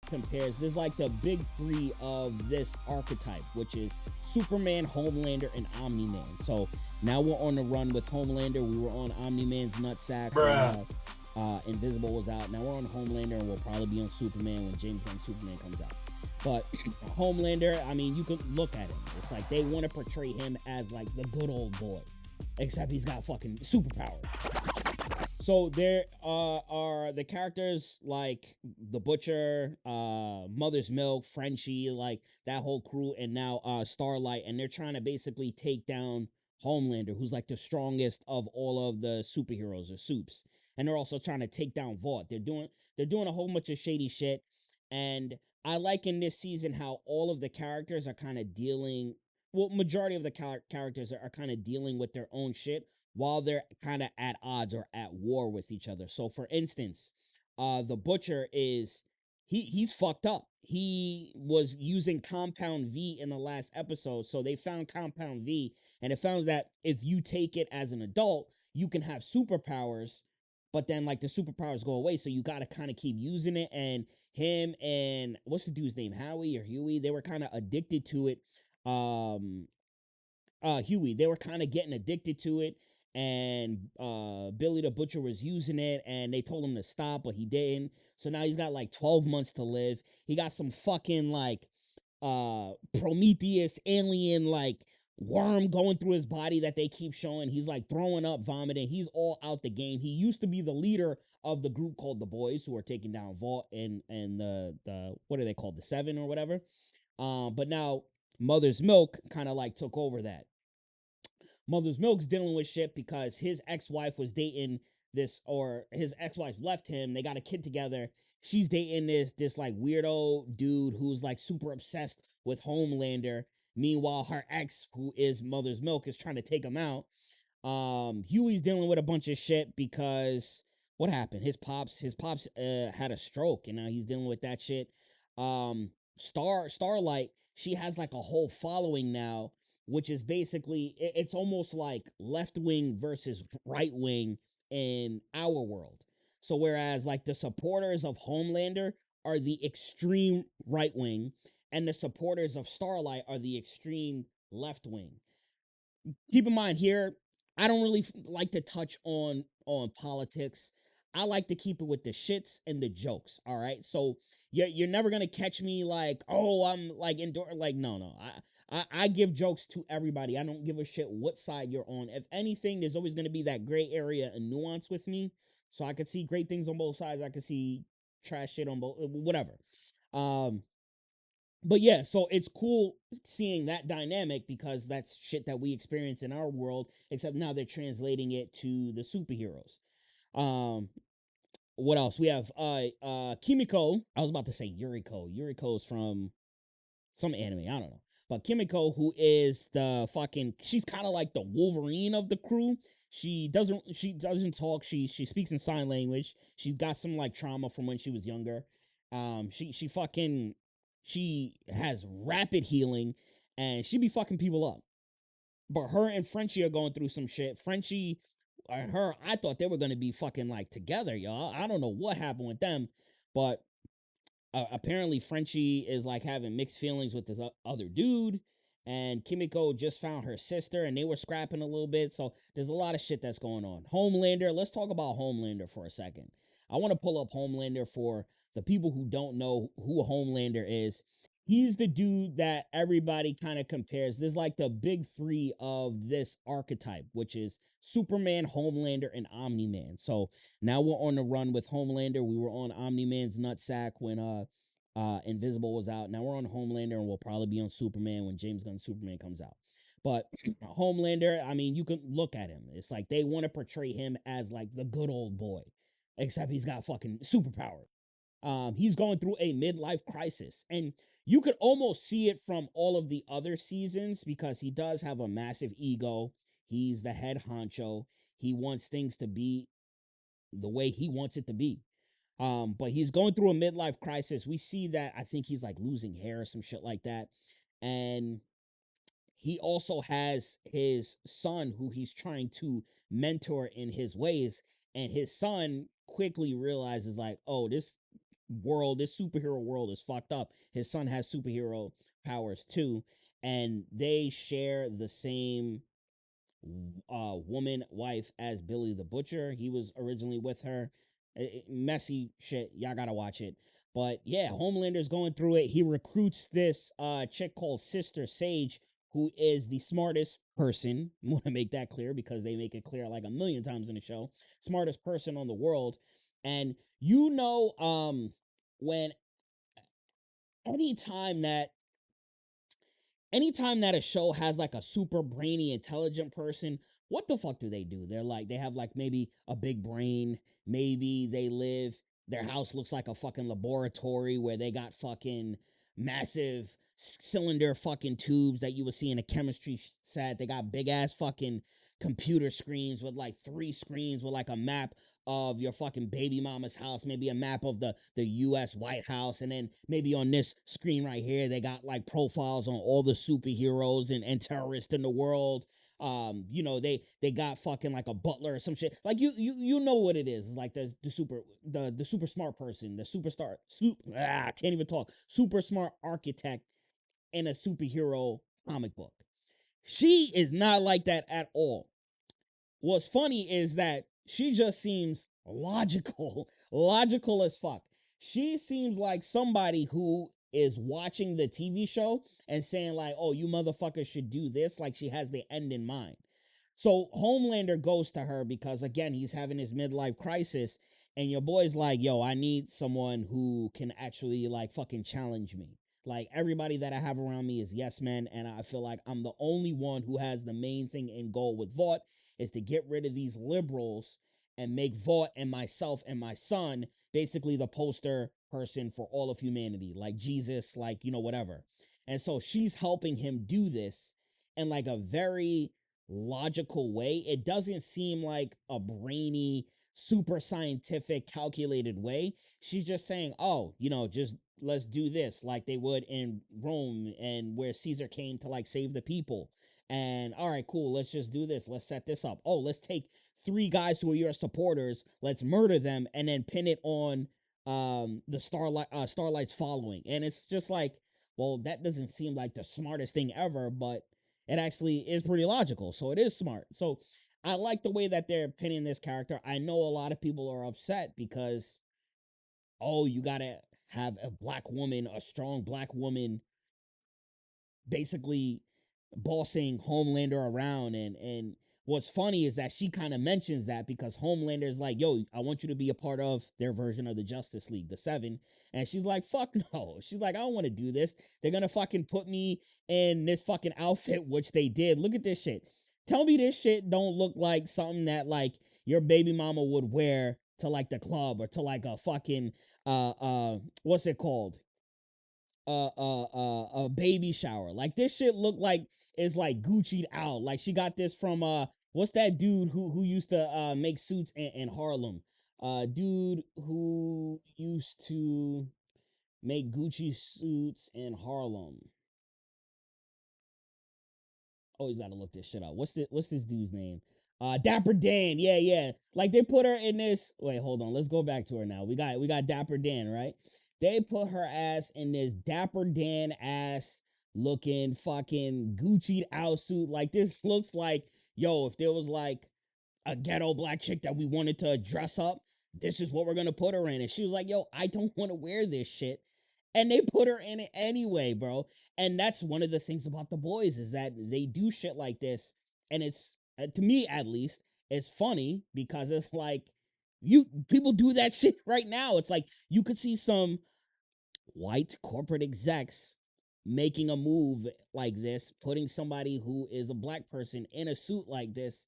compares. There's like the big three of this archetype, which is Superman, Homelander, and Omni Man. So now we're on the run with Homelander. We were on Omni Man's nutsack when Bruh. Invisible was out. Now we're on Homelander, and we'll probably be on Superman when James Gunn Superman comes out. But Homelander, I mean, you can look at him. It's like they want to portray him as like the good old boy, except he's got fucking superpowers. So there are the characters like the Butcher, Mother's Milk, Frenchie, like that whole crew, and now Starlight, and they're trying to basically take down Homelander, who's like the strongest of all of the superheroes or supes, and they're also trying to take down Vought. They're doing a whole bunch of shady shit, and I like in this season how all of the characters are kind of dealing. Well, majority of the characters are kind of dealing with their own shit while they're kind of at odds or at war with each other. So for instance, the Butcher is he's fucked up. He was using Compound V in the last episode. So they found Compound V and it found that if you take it as an adult, you can have superpowers, but then like the superpowers go away. So you got to kind of keep using it. And him and what's the dude's name? Howie or Huey? They were kind of addicted to it. Huey. They were kind of getting addicted to it, and Billy the Butcher was using it, and they told him to stop, but he didn't. So now he's got like 12 months to live. He got some fucking like Prometheus alien like worm going through his body that they keep showing. He's like throwing up, vomiting. He's all out the game. He used to be the leader of the group called the Boys, who are taking down Vought and the what are they called, the Seven or whatever. But now Mother's Milk kind of like took over that. Mother's Milk's dealing with shit because his ex-wife was dating this, or his ex-wife left him. They got a kid together. She's dating this like weirdo dude who's like super obsessed with Homelander. Meanwhile, her ex, who is Mother's Milk, is trying to take him out. Huey's dealing with a bunch of shit because what happened? His pops had a stroke, and now he's dealing with that shit. Starlight, she has like a whole following now, which is basically it's almost like left wing versus right wing in our world. So whereas like the supporters of Homelander are the extreme right wing, and the supporters of Starlight are the extreme left wing. Keep in mind here, I don't really like to touch on politics. I like to keep it with the shits and the jokes. All right, so you're never gonna catch me like, oh, I'm like like no. I give jokes to everybody. I don't give a shit what side you're on. If anything, there's always gonna be that gray area and nuance with me. So I could see great things on both sides. I could see trash shit on both, whatever. Um, but yeah, so it's cool seeing that dynamic because that's shit that we experience in our world, except now they're translating it to the superheroes. Um, what else? We have Kimiko. I was about to say Yuriko. Yuriko's from some anime, I don't know. But Kimiko, who is the fucking she's kind of like the Wolverine of the crew. She doesn't talk. She speaks in sign language. She's got some like trauma from when she was younger. She has rapid healing and she be fucking people up. But her and Frenchie are going through some shit. Frenchie and her, I thought they were gonna be fucking like together, y'all. I don't know what happened with them, but apparently Frenchie is like having mixed feelings with this other dude, and Kimiko just found her sister, and they were scrapping a little bit. So there's a lot of shit that's going on. Homelander. Let's talk about Homelander for a second. I want to pull up Homelander for the people who don't know who Homelander is. He's the dude that everybody kind of compares. There's like the big three of this archetype, which is Superman, Homelander, and Omni Man. So now we're on the run with Homelander. We were on Omni Man's nutsack when Invisible was out. Now we're on Homelander, and we'll probably be on Superman when James Gunn Superman comes out. But Homelander, I mean, you can look at him. It's like they want to portray him as like the good old boy, except he's got fucking superpowers. He's going through a midlife crisis, and you could almost see it from all of the other seasons because he does have a massive ego. He's the head honcho. He wants things to be the way he wants it to be. But he's going through a midlife crisis. We see that. I think he's like losing hair or some shit like that. And he also has his son who he's trying to mentor in his ways. And his son quickly realizes, like, oh, this world, this superhero world is fucked up. His son has superhero powers too, and they share the same woman wife as Billy the Butcher. He was originally with her. Messy shit. Y'all gotta watch it. But yeah, Homelander's going through it. He recruits this chick called Sister Sage, who is the smartest person. I want to make that clear because they make it clear like a million times in the show. Smartest person on the world. And when anytime that anytime that a show has like a super brainy, intelligent person, what the fuck do? They're like, they have like maybe a big brain. Maybe their house looks like a fucking laboratory where they got fucking massive cylinder fucking tubes that you would see in a chemistry set. They got big ass fucking computer screens with like 3 screens with like a map of your fucking baby mama's house, maybe a map of the US White House, and then maybe on this screen right here they got like profiles on all the superheroes and terrorists in the world. They got fucking like a butler or some shit. Like you know what it is. It's like the super smart person, the superstar I can't even talk. Super smart architect in a superhero comic book. She is not like that at all. What's funny is that she just seems logical, logical as fuck. She seems like somebody who is watching the TV show and saying like, "Oh, you motherfuckers should do this." Like she has the end in mind. So Homelander goes to her because again, he's having his midlife crisis, and your boy's like, "Yo, I need someone who can actually like fucking challenge me." Like everybody that I have around me is yes men, and I feel like I'm the only one who has the main thing in goal with Vought is to get rid of these liberals and make Vought and myself and my son basically the poster person for all of humanity, like Jesus, like, whatever. And so she's helping him do this in like a very logical way. It doesn't seem like a brainy, super scientific, calculated way. She's just saying, oh, just let's do this like they would in Rome and where Caesar came to like save the people. And all right, cool. Let's just do this. Let's set this up. Oh, let's take 3 guys who are your supporters. Let's murder them and then pin it on the Starlight's following. And it's just like, well, that doesn't seem like the smartest thing ever, but it actually is pretty logical. So it is smart. So I like the way that they're pinning this character. I know a lot of people are upset because, oh, you gotta have a black woman, a strong black woman basically bossing Homelander around. And what's funny is that she kind of mentions that because Homelander's like, yo, I want you to be a part of their version of the Justice League, the Seven. And she's like, fuck no. She's like, I don't want to do this. They're gonna fucking put me in this fucking outfit, which they did. Look at this shit. Tell me this shit don't look like something that like your baby mama would wear to like the club or to like a fucking what's it called, a baby shower. Like this shit look like is like Gucci'd out. Like she got this from what's that dude who used to make suits in Harlem? Dude who used to make Gucci suits in Harlem. Always gotta look this shit up. What's this dude's name? Dapper Dan. Yeah, yeah. Like they put her in this. Wait, hold on. Let's go back to her now. We got Dapper Dan, right? They put her ass in this Dapper Dan ass looking fucking Gucci out suit. Like this looks like, yo, if there was like a ghetto black chick that we wanted to dress up, this is what we're gonna put her in. And she was like, yo, I don't want to wear this shit. And they put her in it anyway, bro. And that's one of the things about the boys is that they do shit like this. And it's, to me at least, it's funny because it's like, people do that shit right now. It's like you could see some white corporate execs making a move like this, putting somebody who is a black person in a suit like this,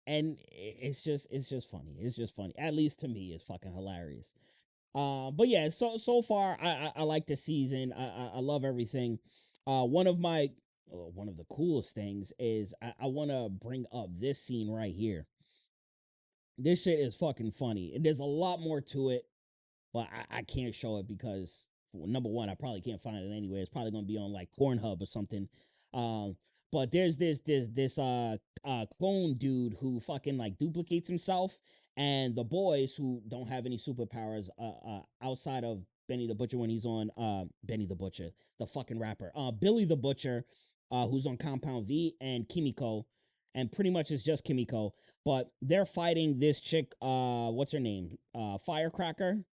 and it's just funny. It's just funny. At least to me, it's fucking hilarious. But yeah, so far I like the season. I love everything. One of my one of the coolest things is I want to bring up this scene right here. This shit is fucking funny. There's a lot more to it, but I can't show it because, well, number one, I probably can't find it anywhere. It's probably gonna be on like Pornhub or something. Um, but there's this clone dude who fucking like duplicates himself, and the boys who don't have any superpowers outside of Benny the Butcher when he's on Benny the Butcher, the fucking rapper. Billy the Butcher, who's on Compound V, and Kimiko. And pretty much it's just Kimiko. But they're fighting this chick, what's her name? Firecracker,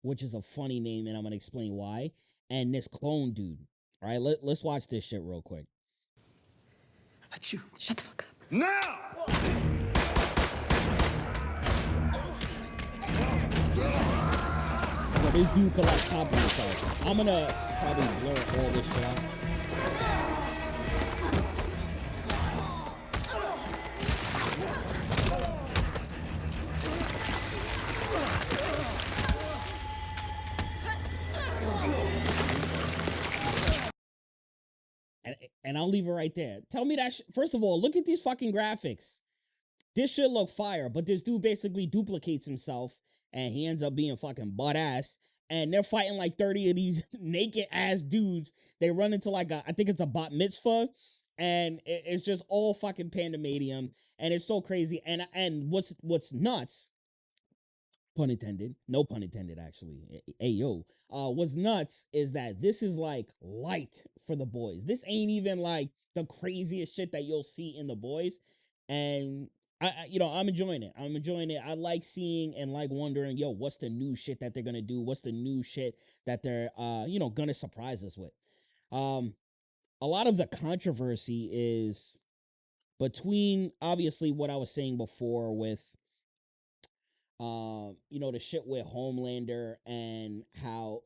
which is a funny name, and I'm gonna explain why. And this clone dude. All right, let's watch this shit real quick. Achoo. Shut the fuck up. Now! So this dude could like copy himself. I'm gonna probably blur all this shit out. And I'll leave it right there. Tell me that first of all, look at these fucking graphics. This shit look fire, but this dude basically duplicates himself and he ends up being fucking butt ass. And they're fighting like 30 of these naked ass dudes. They run into like I think it's a bat mitzvah. And it's just all fucking pandemonium. And it's so crazy. And what's nuts, pun intended, no pun intended actually. Hey yo, what's nuts is that this is like light for the boys. This ain't even like the craziest shit that you'll see in the boys. And I'm enjoying it. I'm enjoying it. I like seeing and like wondering, yo, what's the new shit that they're gonna do? What's the new shit that they're gonna surprise us with? A lot of the controversy is between obviously what I was saying before with the shit with Homelander and how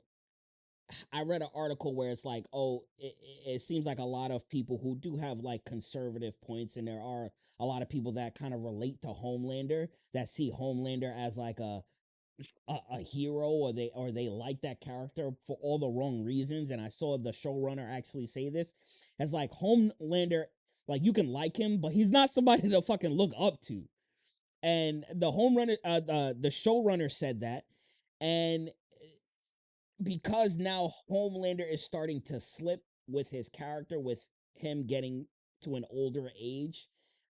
I read an article where it's like, it seems like a lot of people who do have like conservative points, and there are a lot of people that kind of relate to Homelander, that see Homelander as like a hero, or they like that character for all the wrong reasons. And I saw the showrunner actually say this as like Homelander, like you can like him, but he's not somebody to fucking look up to. And the showrunner said that, and because now Homelander is starting to slip with his character, with him getting to an older age,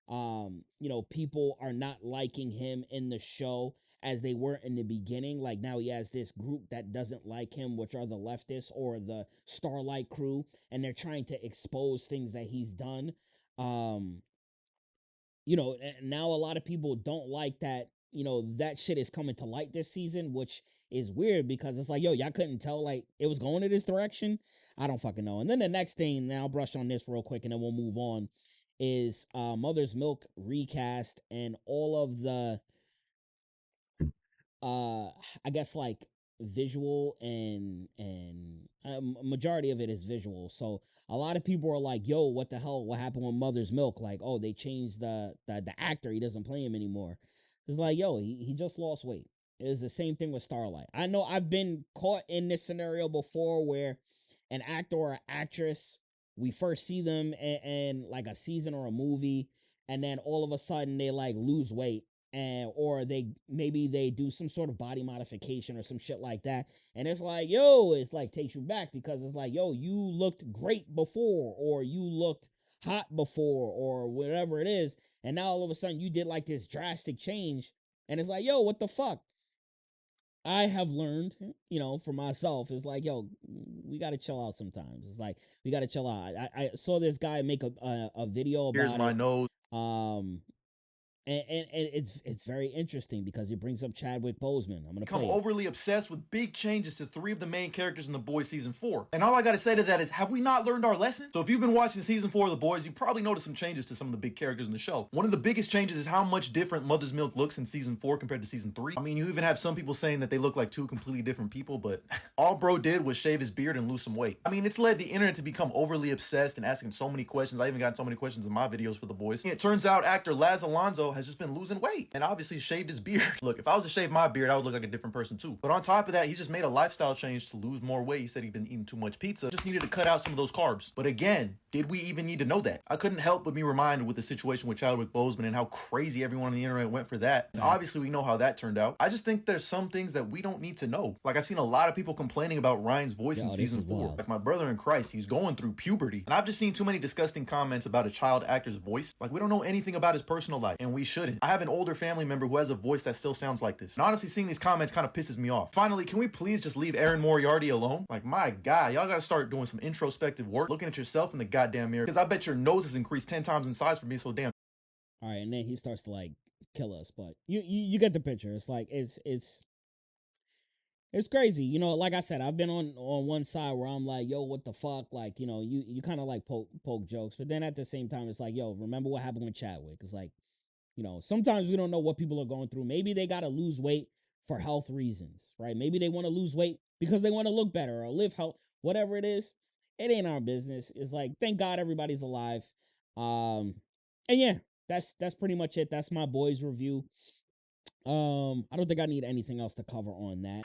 people are not liking him in the show as they were in the beginning. Like now he has this group that doesn't like him, which are the leftists or the Starlight crew, and they're trying to expose things that he's done. Now a lot of people don't like that, that shit is coming to light this season, which is weird because it's like, yo, y'all couldn't tell like it was going in this direction. I don't fucking know. And then the next thing, now I'll brush on this real quick and then we'll move on, is Mother's Milk recast, and all of the I guess like visual and majority of it is visual. So a lot of people are like, yo, what the hell, what happened with Mother's Milk? Like, oh, they changed the actor, he doesn't play him anymore. It's like, yo, he just lost weight. It was the same thing with Starlight. I know I've been caught in this scenario before where an actor or actress, we first see them in like a season or a movie, and then all of a sudden they like lose weight, or they do some sort of body modification or some shit like that, and it's like, yo, it's like takes you back because it's like, yo, you looked great before, or you looked hot before, or whatever it is, and now all of a sudden you did like this drastic change, and it's like, yo, what the fuck? I have learned, for myself, it's like, yo, we got to chill out sometimes. It's like, we got to chill out. I saw this guy make a video about Here's my nose. And it's very interesting because he brings up Chadwick Boseman. I'm gonna Become play it. overly obsessed with big changes to 3 of the main characters in The Boys season 4. And all I gotta say to that is, have we not learned our lesson? So if you've been watching season 4 of The Boys, you probably noticed some changes to some of the big characters in the show. One of the biggest changes is how much different Mother's Milk looks in season 4 compared to season 3. I mean, you even have some people saying that they look like 2 completely different people, but all bro did was shave his beard and lose some weight. I mean, it's led the internet to become overly obsessed and asking so many questions. I even got so many questions in my videos for The Boys. And it turns out actor Laz Alonso has just been losing weight and obviously shaved his beard. Look, if I was to shave my beard, I would look like a different person too. But on top of that, he's just made a lifestyle change to lose more weight. He said he'd been eating too much pizza, just needed to cut out some of those carbs. But again, Did we even need to know that? I couldn't help but be reminded with the situation with Chadwick Boseman and how crazy everyone on the internet went for that. And obviously, we know how that turned out. I just think there's some things that we don't need to know. Like, I've seen a lot of people complaining about Ryan's voice in season 4. Like, my brother in Christ, he's going through puberty. And I've just seen too many disgusting comments about a child actor's voice. Like, we don't know anything about his personal life, and we shouldn't. I have an older family member who has a voice that still sounds like this. And honestly, seeing these comments kind of pisses me off. Finally, can we please just leave Aaron Moriarty alone? Like, my God, y'all gotta start doing some introspective work, looking at yourself in the goddamn mirror, because I bet your nose has increased 10 times in size for being so damn. All right, and then he starts to like kill us, but you get the picture. It's like it's crazy. You know, like I said, I've been on one side where I'm like, yo, what the fuck? Like, you know, you kind of like poke jokes, but then at the same time, it's like, yo, remember what happened with Chadwick? It's like, you know, sometimes we don't know what people are going through. Maybe they got to lose weight for health reasons, right? Maybe they want to lose weight because they want to look better or live health, whatever it is. It ain't our business. It's like, thank God everybody's alive. And yeah, that's pretty much it. That's my boys review. I don't think I need anything else to cover on that.